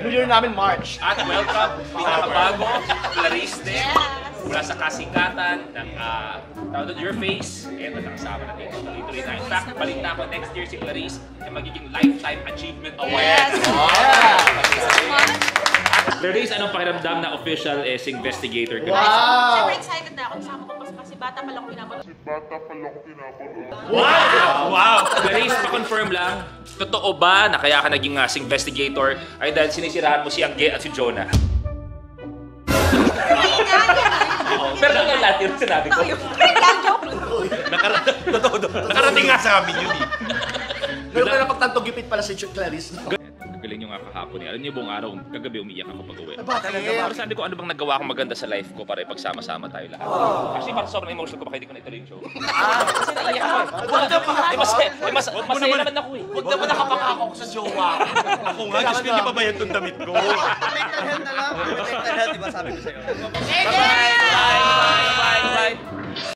New Year namin, March. At welcome, pinakabago, Clarice din. Mula sa kasikatan ng Your Face. Ito, nakasama na dito. Tuloy-tuloy na. In fact, balik na ako next year si Clarice ay magiging Lifetime Achievement Award. Yes! Thank you so much. Clarice, anong pakiramdam na official is investigator ka? Wow! Siyempre excited na ako. Kasama ko kasi bata pa lang pinapanood. Wow! Clarice, pa-confirm lang, totoo ba na kaya ka naging investigator ay dahil sinisirahan mo si Angge at si Jonah? Pero lang lahat yung sinabi ko. Nakarating nga sa amin yun eh. Pero kaya pagtantong gipit pala si Clarice. Galing nyo nga kahapon eh. Alam niyo buong araw, kagabi umiiyak ako pag-uwi. Bakit? Pero sabi ko, ano bang nagawa akong maganda sa life ko para ipagsama-sama tayo lahat? Actually, parang sobrang emotional ko, baka hindi ko na ituloy yung show. Kasi naiyak ako eh. Masaya naman ako eh. Huwag naman nakapangako ko sa jowa. Ako nga, Diyos ko, hindi pa ba yan itong damit ko? Mental health na lang. Mental health, diba sabi ko sa'yo? Bye-bye!